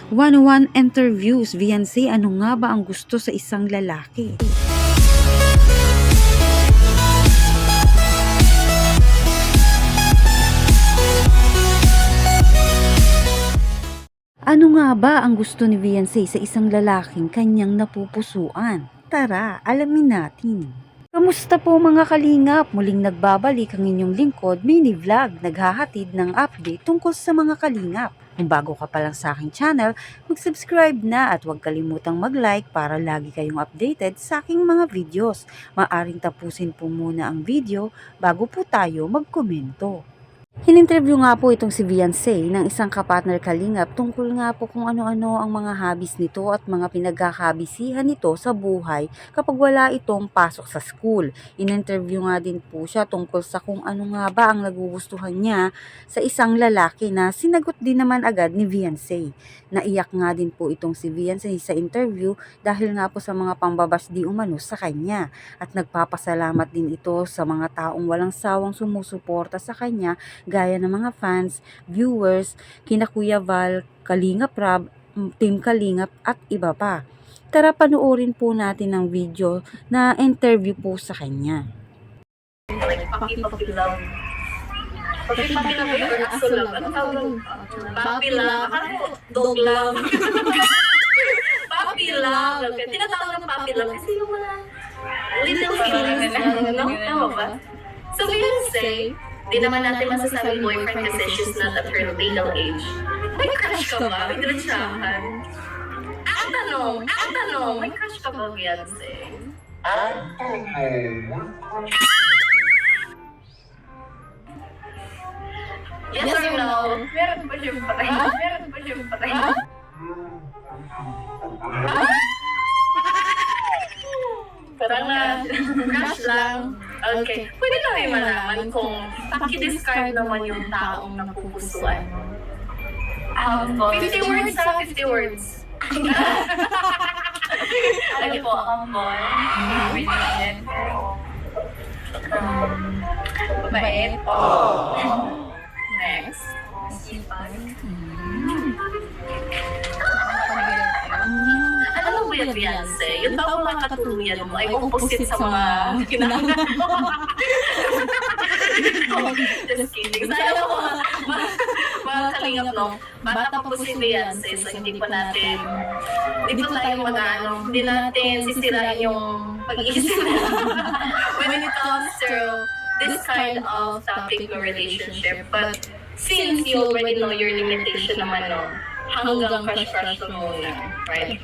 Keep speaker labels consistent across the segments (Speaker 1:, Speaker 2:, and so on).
Speaker 1: 101 interviews, Viancy, ano nga ba ang gusto sa isang lalaki? Ano nga ba ang gusto ni Viancy sa isang lalaking kanyang napupusuan? Tara, alamin natin. Kamusta po mga kalingap? Muling nagbabalik ang inyong lingkod, mini vlog, naghahatid ng update tungkol sa mga kalingap. Kung bago ka pa lang sa aking channel, mag-subscribe na at huwag kalimutang mag-like para lagi kayong updated sa aking mga videos. Maaring tapusin po muna ang video bago po tayo magkomento. Hininterview nga po itong si Viancy ng isang kapartner kalingap tungkol nga po kung ano-ano ang mga hobbies nito at mga pinagkakabisihan nito sa buhay kapag wala itong pasok sa school. Ininterview nga din po siya tungkol sa kung ano nga ba ang nagugustuhan niya sa isang lalaki na sinagot din naman agad ni Viancy. Naiyak nga din po itong si Viancy sa interview dahil nga po sa mga pambabash di umano sa kanya at nagpapasalamat din ito sa mga taong walang sawang sumusuporta sa kanya gaya ng mga fans, viewers, kina Kuya Val, Kalingap Rab, Team Kalingap at iba pa. Tara panoorin po natin ang video na interview po sa kanya.
Speaker 2: Pakipakilaw. Pakipakilaw or aso love? Ano tawag doon? Puppy love. Dog love. Puppy love. Tinatawag ng puppy love kasi yung mga little feelings. Tama ba? So Viancy, di naman natin masasabing boyfriend kasi she's not at her legal age. May crush ka ba? May diretsahan. Ang tanong, may crush ka ba, Viancy? Yes or no? Meron ba siyang patay? Parang na, crush lang. Okay. Pwede na may malaman kung paki-describe naman yung taong napupusuan. 50 words na, 50 words. Lagi po, humble. Brilliant. Mabait. Next. Sipag. Ano ba yan, Viancy? Yung taong makatuluyan mo ay opposite sa mga kinakain mo. Just kidding. Sayang ako mga kalingap, no? Bata pa po si Viancy, so hindi pa tayo mag-ano, hindi natin sisirain yung pag-iisip. When it comes to this kind of topic or relationship, but since you already know your limitation naman, no? Hanggang crush lang muna, right?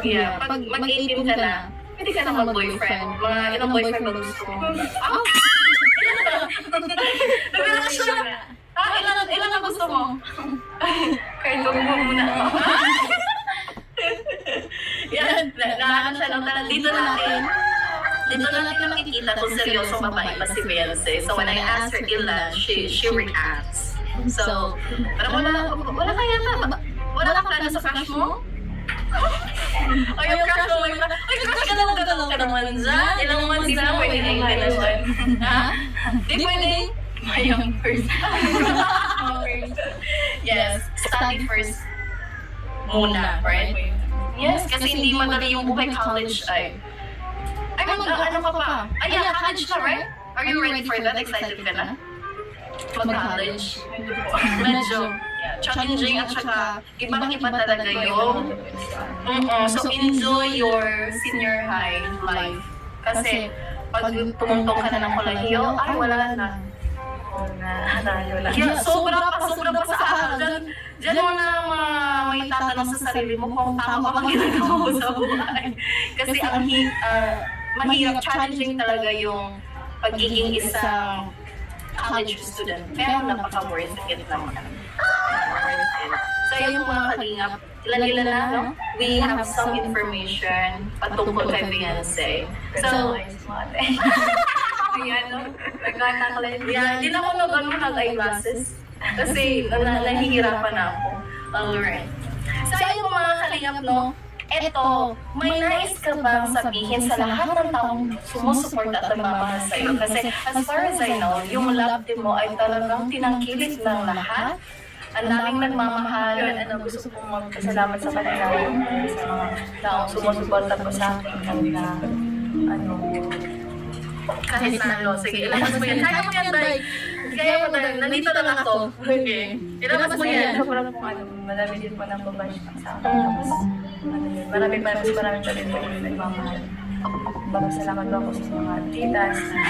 Speaker 2: Yeah, pag mag-18 ka na, hindi ka na mag-boyfriend. Mga ilang boyfriend ba gusto mo? Ilan siya? Ilan na gusto mo? Kahit huwag mo muna ako. Yan, naano siya lang talaga. Dito natin nakikita kung seryosong babae pa si Viancy. So when I ask her ilan, she reacts. So, parang wala kaya na. Wala kang plano sa crush mo? O yung crush mo, ay crush ka naman dyan. Ilang months na, pwede na yung ganun. Ha? Di pwede? Mayang first. Yes, study first muna, right? Yes, kasi hindi madali yung buhay college ay. Ano ka pa? Ay, yeah, college na, right? Are you ready for that? Excited ka na? Mag-college? Medyo challenging at saka ibang-iba talaga yung so enjoy your senior high life. Kasi pag pumuntong ka na ng kolehiyo, ay wala na. Yeah, sobra pa sa araw. Diyan mo na may tatanong sa sarili mo kung tama bang ginagawa mo sa buhay. Kasi ang mahirap, challenging talaga yung pagiging isang college student. Pero napaka-worth it naman. So yung mga kalingap, ilan na, no? We have some information patungkol kay Viancy. So, ayan, no? Hindi na ako nag-eyeglasses. Kasi nahihirapan na ako. Alright. So yung mga kalingap, no? Eto, may nais ka bang sabihin sa lahat ng taong sumusuporta at nagmamahal sa'yo? Kasi as far as I know, yung love team mo ay talagang tinangkilik ng lahat. ang daming nagmamahal. Gusto kong magpasalamat sa kanila, sa mga taong sumusuporta po sa akin na kahit na sige, ilabas mo yan. Kaya mo yan, Day. Kaya mo, Day. Nandito lang ako. Okay. Ilabas mo yan. Marami din po nang babash sa akin. Tapos, maraming pa rin po yung nagmamahal. Salamat po ako sa mga titas na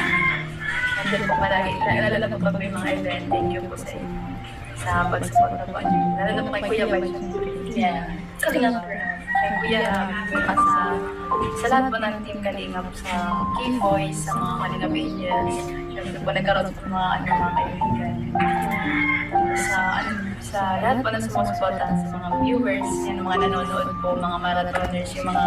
Speaker 2: nandun po palagi. Naalala po pag may mga event. Thank you po sa inyo. Sa pag-support po. Lalo na po kay Kuya Bay. Kalingap po. Kay Kuya Rab. Sa lahat po ng team Kalingap. Sa Key Boys, sa mga Kalingap Angels. Siyempre po nagkaroon po mga kaibigan. Sa lahat po ng sumusuporta sa mga viewers, yung mga nanonood po, mga marathoners, yung mga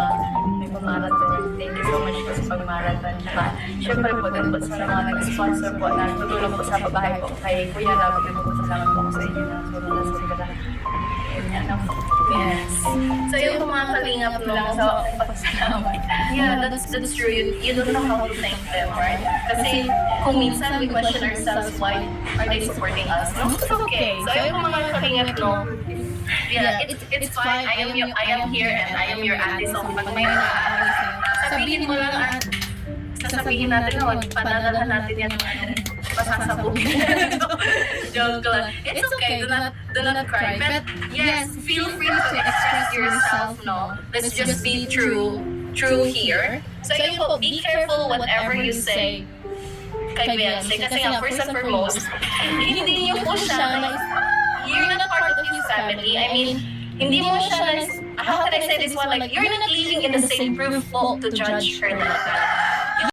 Speaker 2: may marathon. Thank you so much po sa pag-marathon. Saka, syempre po, din po sa mga nag-sponsor po na tutulong po sa babae po kay Kuya Rab. Salamat po ako sa inyo na sobra. Yes. So yung mga kalingap lang sa pagsalamat. Yeah, that's true. You don't know how to thank them, right? Kasi kung minsan we question ourselves, why are they supporting us? No, it's okay. So yung mga kalingap, no, yeah, it's fine. I am here and I am your ate. So pag may sabihin mo lang at sasabihin natin na panadalhan natin yan pasasabugin. Joke lang. It's okay, do not cry. But yes, feel free to express yourself, no? Let's just be true here. So yun po, be careful whatever you say kay Beyonce. Kasi nga, first and foremost, hindi niyo po siya, you're not part of his family. I mean, hindi mo siya, how can I say this one? Like, you're not living in the same roof to judge her talaga.